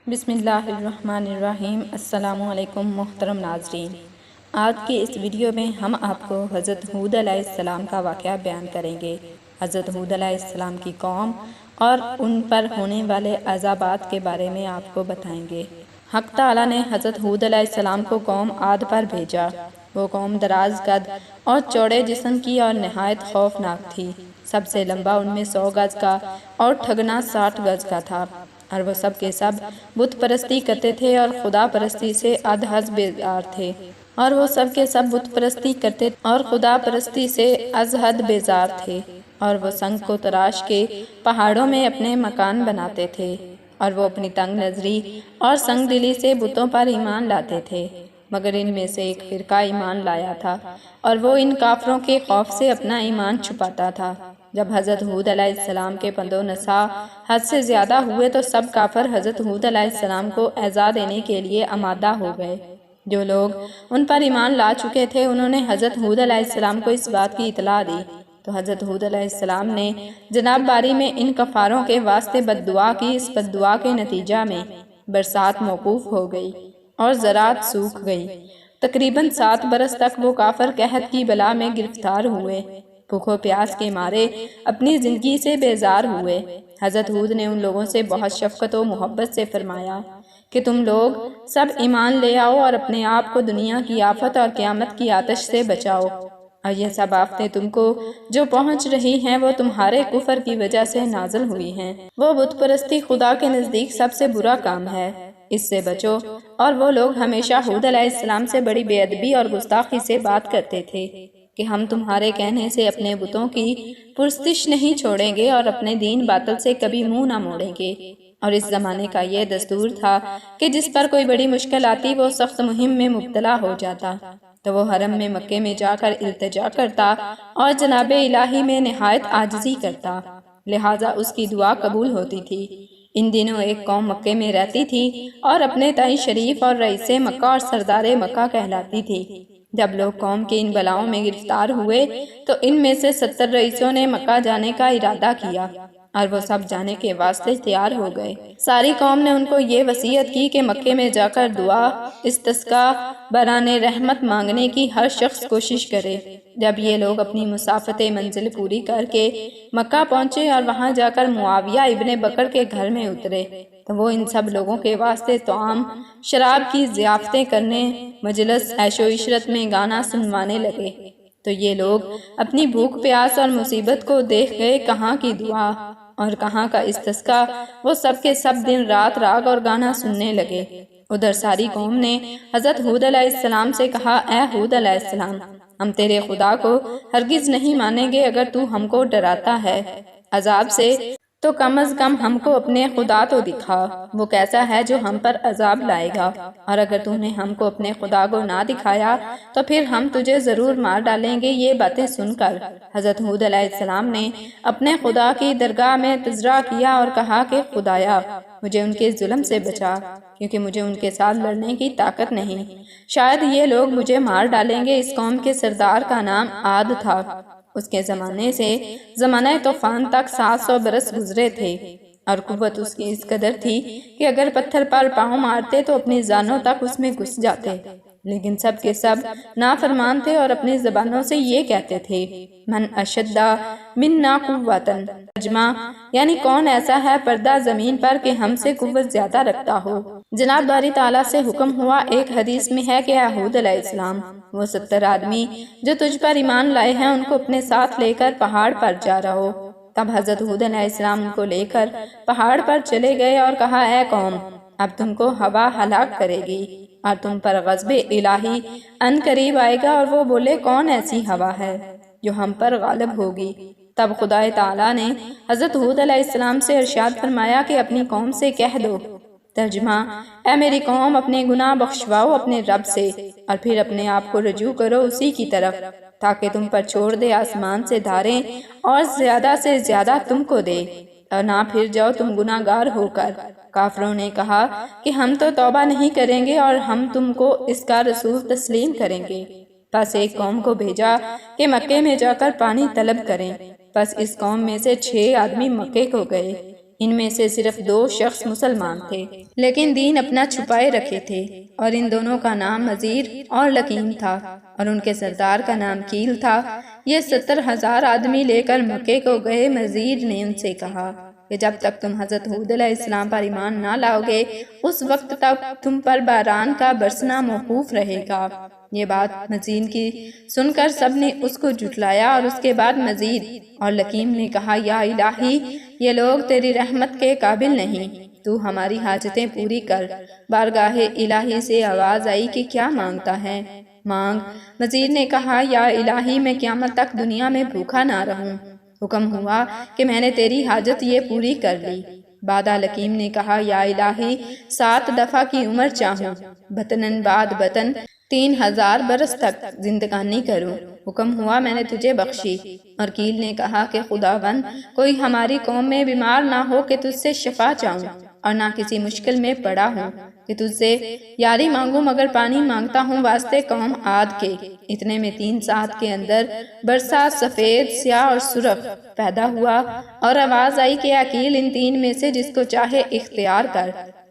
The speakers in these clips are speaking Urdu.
بسم اللہ الرحمن الرحیم۔ السلام علیکم محترم ناظرین، آج کی اس ویڈیو میں ہم آپ کو حضرت ہود علیہ السلام کا واقعہ بیان کریں گے۔ حضرت ہود علیہ السلام کی قوم اور ان پر ہونے والے عذابات کے بارے میں آپ کو بتائیں گے۔ حق تعالیٰ نے حضرت ہود علیہ السلام کو قوم عاد پر بھیجا۔ وہ قوم دراز قد اور چوڑے جسم کی اور نہایت خوفناک تھی۔ سب سے لمبا ان میں 100 گز کا اور ٹھگنا 60 گز کا تھا، اور وہ سب کے سب بت پرستی کرتے تھے اور خدا پرستی سے ادحد بیزار تھے۔ اور وہ سب کے سب بت پرستی کرتے اور خدا پرستی سے ازحد بیزار تھے، اور وہ سنگ کو تراش کے پہاڑوں میں اپنے مکان بناتے تھے، اور وہ اپنی تنگ نظری اور سنگ دلی سے بتوں پر ایمان لاتے تھے۔ مگر ان میں سے ایک فرقہ ایمان لایا تھا، اور وہ ان کافروں کے خوف سے اپنا ایمان چھپاتا تھا۔ جب حضرت ہود علیہ السلام کے پند و نصیحت حد سے زیادہ ہوئے تو سب کافر حضرت ہود علیہ السلام کو ایذا دینے کے لیے آمادہ ہو گئے۔ جو لوگ ان پر ایمان لا چکے تھے انہوں نے حضرت ہود علیہ السلام کو اس بات کی اطلاع دی، تو حضرت ہود علیہ السلام نے جناب باری میں ان کفاروں کے واسطے بد دعا کی۔ اس بد دعا کے نتیجہ میں برسات موقوف ہو گئی اور زراعت سوکھ گئی۔ تقریباً 7 برس تک وہ کافر قحط کی بلا میں گرفتار ہوئے، بھوک و پیاس کے مارے اپنی زندگی سے بیزار ہوئے۔ حضرت ہود نے ان لوگوں سے بہت شفقت و محبت سے فرمایا کہ تم لوگ سب ایمان لے آؤ اور اپنے آپ کو دنیا کی آفت اور قیامت کی آتش سے بچاؤ، اور یہ سب آفتیں تم کو جو پہنچ رہی ہیں وہ تمہارے کفر کی وجہ سے نازل ہوئی ہیں۔ وہ بت پرستی خدا کے نزدیک سب سے برا کام ہے، اس سے بچو۔ اور وہ لوگ ہمیشہ ہود علیہ السلام سے بڑی بے ادبی اور گستاخی سے بات کرتے تھے کہ ہم تمہارے کہنے سے اپنے بتوں کی پرستش نہیں چھوڑیں گے اور اپنے دین باطل سے کبھی منہ نہ موڑیں گے۔ اور اس زمانے کا یہ دستور تھا کہ جس پر کوئی بڑی مشکل آتی وہ سخت مہم میں مبتلا ہو جاتا تو وہ حرم میں مکے میں جا کر التجا کرتا اور جناب الہی میں نہایت عاجزی کرتا، لہٰذا اس کی دعا قبول ہوتی تھی۔ ان دنوں ایک قوم مکے میں رہتی تھی اور اپنے تئیں شریف اور رئیس مکہ اور سردار مکہ کہلاتی تھی۔ جب لوگ قوم کے ان بلاؤں میں گرفتار ہوئے تو ان میں سے 70 رئیسوں نے مکہ جانے کا ارادہ کیا، اور وہ سب جانے کے واسطے تیار ہو گئے۔ ساری قوم نے ان کو یہ وصیت کی کہ مکے میں جا کر دعا استسقاء بران رحمت مانگنے کی ہر شخص کوشش کرے۔ جب یہ لوگ اپنی مسافت منزل پوری کر کے مکہ پہنچے اور وہاں جا کر معاویہ ابن بکر کے گھر میں اترے تو وہ ان سب لوگوں کے واسطے طعام شراب کی ضیافتیں کرنے، مجلس عیش و عشرت میں گانا سنوانے لگے۔ تو یہ لوگ اپنی بھوک پیاس اور مصیبت کو دیکھ گئے کہاں کی دعا اور کہاں کا استسقاء، وہ سب کے سب دن رات راگ اور گانا سننے لگے۔ ادھر ساری قوم نے حضرت ہود علیہ السلام سے کہا، اے ہود علیہ السلام، ہم تیرے خدا کو ہرگز نہیں مانیں گے اگر تو ہم کو ڈراتا ہے عذاب سے تو کم از کم ہم کو اپنے خدا تو دکھا، وہ کیسا ہے جو ہم پر عذاب لائے گا، اور اگر تو نے ہم کو اپنے خدا کو نہ دکھایا تو پھر ہم تجھے ضرور مار ڈالیں گے۔ یہ باتیں سن کر حضرت ہود علیہ السلام نے اپنے خدا کی درگاہ میں تضرع کیا اور کہا کہ خدایا مجھے ان کے ظلم سے بچا، کیونکہ مجھے ان کے ساتھ لڑنے کی طاقت نہیں، شاید یہ لوگ مجھے مار ڈالیں گے۔ اس قوم کے سردار کا نام عاد تھا۔ اس کے زمانے سے زمانہ طوفان تک 700 برس گزرے تھے، اور قوت اس کی اس قدر تھی کہ اگر پتھر پر پاؤں مارتے تو اپنی جانوں تک اس میں گھس جاتے، لیکن سب کے سب نافرمان تھے اور اپنی زبانوں سے یہ کہتے تھے، من اشد منا قوتاً، ترجمہ یعنی کون ایسا ہے پردہ زمین پر کہ ہم سے قوت زیادہ رکھتا ہو۔ جناب باری تعالیٰ سے حکم ہوا، ایک حدیث میں ہے کہ اے ہود علیہ السلام، وہ 70 آدمی جو تجھ پر ایمان لائے ہیں ان کو اپنے ساتھ لے کر پہاڑ پر جا رہو۔ تب حضرت ہود علیہ السلام ان کو لے کر پہاڑ پر چلے گئے اور کہا، اے قوم، اب تم کو ہوا ہلاک کرے گی اور تم پر غضب الہی ان قریب آئے گا۔ اور وہ بولے، کون ایسی ہوا ہے جو ہم پر غالب ہوگی؟ تب خدا تعالیٰ نے حضرت ہود علیہ السلام سے ارشاد فرمایا کہ اپنی قوم سے کہہ دو، ترجمہ اے میری قوم، اپنے گناہ بخشواؤ اپنے رب سے اور پھر اپنے آپ کو رجوع کرو اسی کی طرف، تاکہ تم پر چھوڑ دے آسمان سے دھاریں اور زیادہ سے زیادہ تم کو دے، اور نہ پھر جاؤ تم گناہ گار ہو کر۔ کافروں نے کہا کہ ہم تو توبہ نہیں کریں گے اور ہم تم کو اس کا رسول تسلیم کریں گے۔ پس ایک قوم کو بھیجا کہ مکے میں جا کر پانی طلب کریں۔ پس اس قوم میں سے 6 آدمی مکے کو گئے، ان میں سے صرف 2 شخص مسلمان تھے، لیکن دین اپنا چھپائے رکھے تھے، اور ان دونوں کا نام مزیر اور لکیم تھا، اور ان کے سردار کا نام کیل تھا۔ یہ 70,000 آدمی لے کر مکے کو گئے۔ مزیر نے ان سے کہا کہ جب تک تم حضرت ہود علیہ السلام پر ایمان نہ لاؤ گے، اس وقت تک تم پر باران کا برسنا موقوف رہے گا۔ یہ بات مزید کی سن کر سب نے اس کو جھٹلایا، اور اس کے بعد مزید اور لکیم نے کہا، یا الہی، یہ لوگ تیری رحمت کے قابل نہیں، تو ہماری حاجتیں پوری کر۔ بارگاہ الہی سے آواز آئی کہ کیا مانگتا ہے؟ مانگ۔ مزید نے کہا، یا الہی، میں قیامت تک دنیا میں بھوکا نہ رہوں۔ حکم ہوا کہ میں نے تیری حاجت یہ پوری کر لی۔ بعد لکیم نے کہا، یا الہی، 7 دفعہ کی عمر چاہوں، بطنن بعد بطن، 3000 برس تک زندگانی کروں۔ حکم ہوا، میں نے تجھے بخشی۔ اور کیل نے کہا کہ خداوند، کوئی ہماری قوم میں بیمار نہ ہو کہ تجھ سے شفا چاہوں، اور نہ کسی مشکل میں پڑا ہوں کہ تجھ سے یاری مانگوں، مگر پانی مانگتا ہوں واسطے قوم عاد کے۔ اتنے میں 3 ساعت کے اندر برسا، سفید، سیاہ اور سرخ پیدا ہوا، اور آواز آئی کہ عقیل، ان 3 میں سے جس کو چاہے اختیار کر۔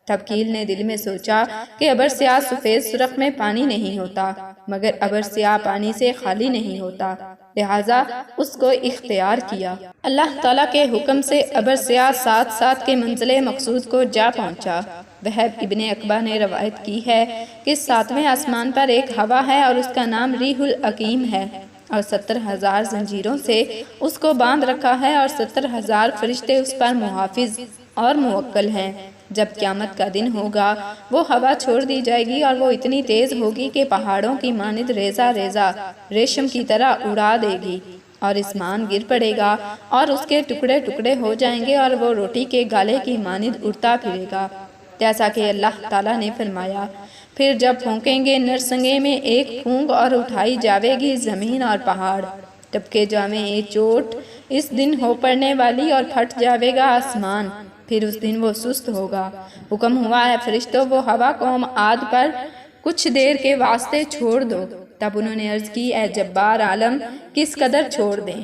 تب کیل نے دل میں سوچا کہ ابر سیاہ سفید سرخ میں پانی نہیں ہوتا، مگر ابر سیاہ پانی سے خالی نہیں ہوتا، لہٰذا اس کو اختیار کیا۔ اللہ تعالیٰ کے حکم سے ابر سیاہ 7 کے منزل مقصود کو جا پہنچا۔ وہب ابن عقبہ نے روایت کی ہے کہ 7ویں آسمان پر ایک ہوا ہے، اور اس کا نام ریح العقیم ہے، اور 70,000 زنجیروں سے اس کو باندھ رکھا ہے، اور 70,000 فرشتے اس پر محافظ اور موکل ہیں۔ جب قیامت کا دن ہوگا، وہ ہوا چھوڑ دی جائے گی، اور وہ اتنی تیز ہوگی کہ پہاڑوں کی مانند ریزہ ریزہ ریشم کی طرح اڑا دے گی، اور اسمان گر پڑے گا، اور اس کے ٹکڑے ٹکڑے ہو جائیں گے، اور وہ روٹی کے گالے کی مانند اڑتا پھرے گا، جیسا کہ اللہ تعالیٰ نے فرمایا۔ پھر جب پھونکیں گے نرسنگے میں ایک پھونک، اور اٹھائی جاوے گی زمین اور پہاڑ، ٹپکے جاویں اے چوٹ، اس دن ہو پڑنے والی، اور پھٹ جاوے گا آسمان، پھر اس دن وہ سست ہوگا۔ حکم ہوا ہے فرشتوں، وہ ہوا قوم عاد پر کچھ دیر کے واسطے چھوڑ دو۔ تب انہوں نے عرض کی، اے جبار عالم، کس قدر چھوڑ دیں؟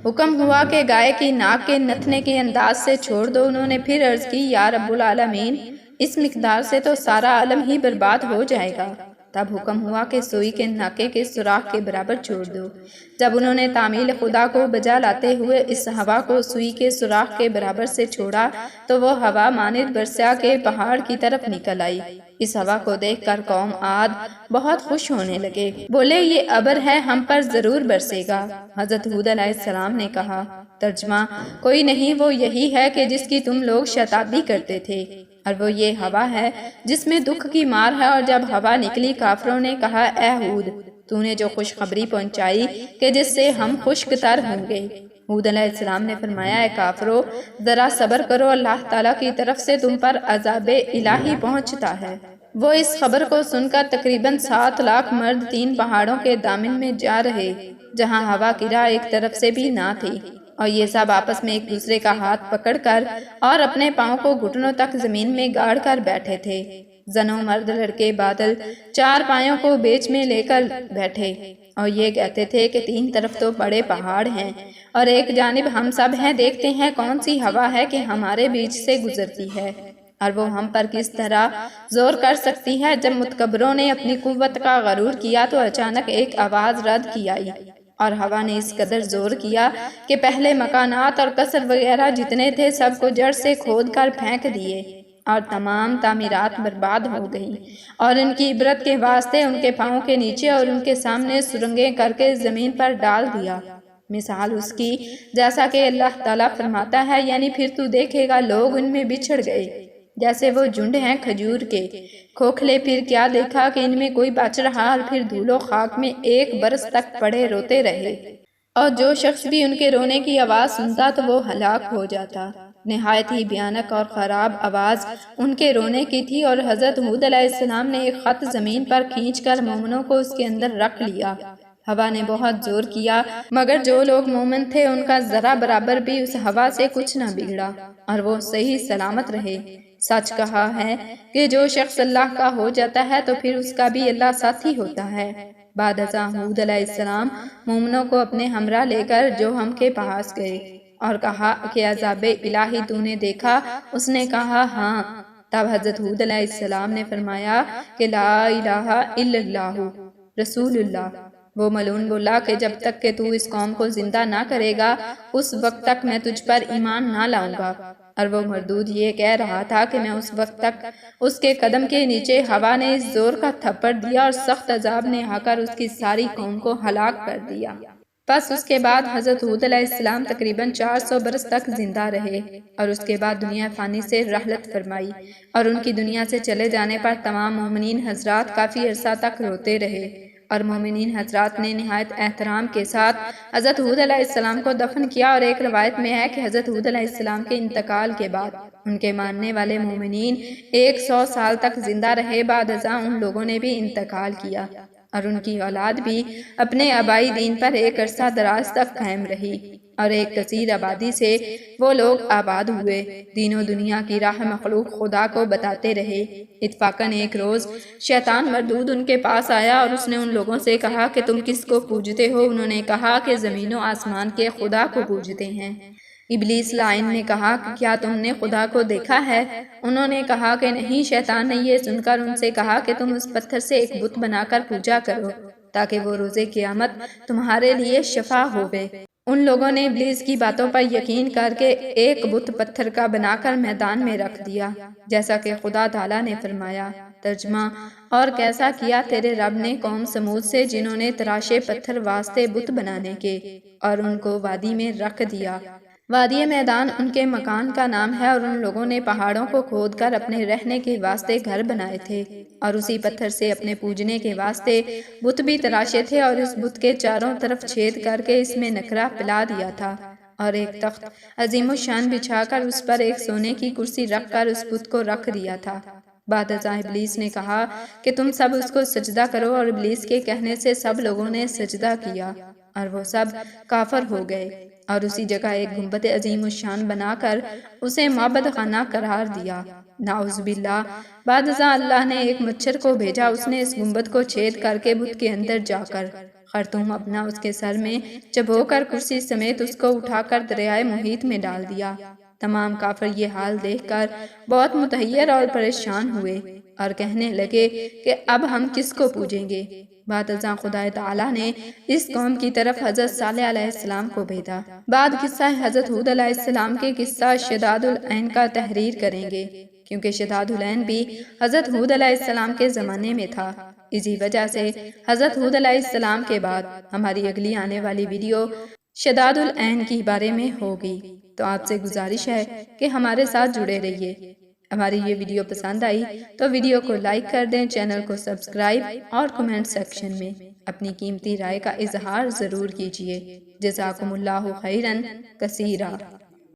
حکم ہوا کہ گائے کی ناک کے نتھنے کے انداز سے چھوڑ دو۔ انہوں نے پھر عرض کی، یا رب العالمین، اس مقدار سے تو سارا عالم ہی برباد ہو جائے گا۔ تب حکم ہوا کہ سوئی کے ناکے کے سوراخ کے برابر چھوڑ دو۔ جب انہوں نے تعمیل خدا کو بجا لاتے ہوئے اس ہوا کو سوئی کے سوراخ کے برابر سے چھوڑا، تو وہ ہوا مانند برسا کے پہاڑ کی طرف نکل آئی۔ اس ہوا کو دیکھ کر قوم عاد بہت خوش ہونے لگے، بولے، یہ ابر ہے، ہم پر ضرور برسے گا۔ حضرت ہود علیہ السلام نے کہا، ترجمہ، کوئی نہیں، وہ یہی ہے کہ جس کی تم لوگ شتابی کرتے تھے، اور وہ یہ ہوا ہے جس میں دکھ کی مار ہے۔ اور جب ہوا نکلی، کافروں نے کہا، اے ہود، تو نے جو خوشخبری پہنچائی کہ جس سے ہم خشک تر ہوں گے۔ ہود علیہ السلام نے فرمایا، اے کافرو، ذرا صبر کرو، اللہ تعالیٰ کی طرف سے تم پر عذاب الہی پہنچتا ہے۔ وہ اس خبر کو سن کر تقریباً 7 لاکھ مرد 3 پہاڑوں کے دامن میں جا رہے، جہاں ہوا کی راہ ایک طرف سے بھی نہ تھی، اور یہ سب آپس میں ایک دوسرے کا ہاتھ پکڑ کر اور اپنے پاؤں کو گھٹنوں تک زمین میں گاڑ کر بیٹھے تھے۔ زنوں، مرد، لڑکے، بادل 4 پایوں کو بیچ میں لے کر بیٹھے، اور یہ کہتے تھے کہ 3 طرف تو بڑے پہاڑ ہیں، اور ایک جانب ہم سب ہیں، دیکھتے ہیں کون سی ہوا ہے کہ ہمارے بیچ سے گزرتی ہے، اور وہ ہم پر کس طرح زور کر سکتی ہے۔ جب متکبروں نے اپنی قوت کا غرور کیا تو اچانک ایک آواز رد کی آئی، اور ہوا نے اس قدر زور کیا کہ پہلے مکانات اور قصر وغیرہ جتنے تھے سب کو جڑ سے کھود کر پھینک دیے، اور تمام تعمیرات برباد ہو گئیں، اور ان کی عبرت کے واسطے ان کے پاؤں کے نیچے اور ان کے سامنے سرنگیں کر کے زمین پر ڈال دیا۔ مثال اس کی جیسا کہ اللہ تعالیٰ فرماتا ہے، یعنی پھر تو دیکھے گا لوگ ان میں بچھڑ گئے جیسے وہ جھنڈ ہیں کھجور کے، کھوکھلے۔ پھر کیا دیکھا کہ ان میں کوئی بچ رہا، اور پھر دھول و خاک میں 1 برس تک پڑے روتے رہے، اور جو شخص بھی ان کے رونے کی آواز سنتا تو وہ ہلاک ہو جاتا۔ نہایت ہی بھیانک اور خراب آواز ان کے رونے کی تھی، اور حضرت ہود علیہ السلام نے ایک خط زمین پر کھینچ کر مومنوں کو اس کے اندر رکھ لیا۔ ہوا نے بہت زور کیا، مگر جو لوگ مومن تھے ان کا ذرا برابر بھی اس ہوا سے کچھ نہ بگڑا، اور وہ صحیح سلامت رہے۔ سچ کہا ہے کہ جو شخص اللہ کا ہو جاتا ہے تو پھر اس کا بھی اللہ ساتھی ہوتا ہے۔ بعد ازاں ہود علیہ السلام مومنوں کو اپنے ہمراہ لے کر جوہم کے پاس گئے، اور کہا کہ عذاب الہی تو نے دیکھا؟ اس نے کہا ہاں۔ تب حضرت ہود علیہ السلام نے فرمایا کہ لا الہ الا اللہ رسول اللہ۔ وہ ملعون بولا کہ جب تک کہ تو اس قوم کو زندہ نہ کرے گا اس وقت تک میں تجھ پر ایمان نہ لاؤں گا۔ اور وہ مردود یہ کہہ رہا تھا کہ میں اس وقت تک اس کے قدم کے نیچے ہوا نے اس زور کا تھپڑ دیا اور سخت عذاب نے آ کر اس کی ساری قوم کو ہلاک کر دیا۔ پس اس کے بعد حضرت ہود علیہ السلام تقریباً 400 برس تک زندہ رہے اور اس کے بعد دنیا فانی سے رحلت فرمائی، اور ان کی دنیا سے چلے جانے پر تمام مومنین حضرات کافی عرصہ تک روتے رہے، اور مومنین حضرات نے نہایت احترام کے ساتھ حضرت ہود علیہ السلام کو دفن کیا۔ اور ایک روایت میں ہے کہ حضرت ہود علیہ السلام کے انتقال کے بعد ان کے ماننے والے مومنین 100 سال تک زندہ رہے۔ بعد ازاں ان لوگوں نے بھی انتقال کیا اور ان کی اولاد بھی اپنے آبائی دین پر ایک عرصہ دراز تک قائم رہی، اور ایک کثیر آبادی سے وہ لوگ آباد ہوئے، دین و دنیا کی راہ مخلوق خدا کو بتاتے رہے۔ اتفاقاً ایک روز شیطان مردود ان کے پاس آیا اور اس نے ان لوگوں سے کہا کہ تم کس کو پوجتے ہو؟ انہوں نے کہا کہ زمین و آسمان کے خدا کو پوجتے ہیں۔ ابلیس لعین نے کہا کہ کیا تم نے خدا کو دیکھا ہے؟ انہوں نے کہا کہ نہیں۔ شیطان نے یہ سن کر ان سے کہا کہ تم اس پتھر سے ایک بت بنا کر پوجا کرو تاکہ وہ روز قیامت تمہارے لیے شفیع ہوئے۔ ان لوگوں نے ابلیس کی باتوں پر یقین کر کے ایک بت پتھر کا بنا کر میدان میں رکھ دیا، جیسا کہ خدا تعالیٰ نے فرمایا۔ ترجمہ: اور کیسا کیا تیرے رب نے قوم سمود سے جنہوں نے تراشے پتھر واسطے بت بنانے کے اور ان کو وادی میں رکھ دیا۔ وادی میدان ان کے مکان کا نام ہے، اور ان لوگوں نے پہاڑوں کو کھود کر اپنے رہنے کے واسطے گھر بنائے تھے، اور اسی پتھر سے اپنے پوجنے کے واسطے بت بھی تراشے تھے، اور اس بت کے چاروں طرف چھید کر کے اس میں نکرہ پلا دیا تھا، اور ایک تخت عظیم الشان بچھا کر اس پر ایک سونے کی کرسی رکھ کر اس بت کو رکھ دیا تھا۔ بعد ازاں ابلیس نے کہا کہ تم سب اس کو سجدہ کرو، اور ابلیس کے کہنے سے سب لوگوں نے سجدہ کیا، اور وہ سب کافر ہو گئے، اور اسی جگہ ایک گنبد عظیم الشان بنا کر اسے معبد خانہ قرار دیا۔ نعوذ باللہ۔ بعد ازاں اللہ نے ایک مچھر کو بھیجا، اس نے اس گنبد کو چھید کر کے بت کے اندر جا کر خرطوم اپنا اس کے سر میں چبو کر کرسی سمیت اس کو اٹھا کر دریائے محیط میں ڈال دیا۔ تمام کافر یہ حال دیکھ کر بہت متحیر اور پریشان ہوئے اور کہنے لگے کہ اب ہم کس کو پوجیں گے؟ بعد ازاں خدا تعالیٰ نے اس قوم کی طرف حضرت صالح علیہ السلام کو بھیجا۔ بعد قصہ حضرت ہود علیہ السلام کے قصہ شداد العین کا تحریر کریں گے، کیونکہ شداد العین بھی حضرت ہود علیہ السلام کے زمانے میں تھا۔ اسی وجہ سے حضرت ہود علیہ السلام کے بعد ہماری اگلی آنے والی ویڈیو شداد العین کی بارے میں ہوگی، تو آپ سے گزارش ہے کہ ہمارے ساتھ جڑے رہیے۔ ہماری یہ ویڈیو پسند آئی تو ویڈیو کو لائک کر دیں، چینل کو سبسکرائب اور کمنٹ سیکشن میں اپنی قیمتی رائے کا اظہار ضرور کیجیے۔ جزاکم اللہ خیراً کثیرا۔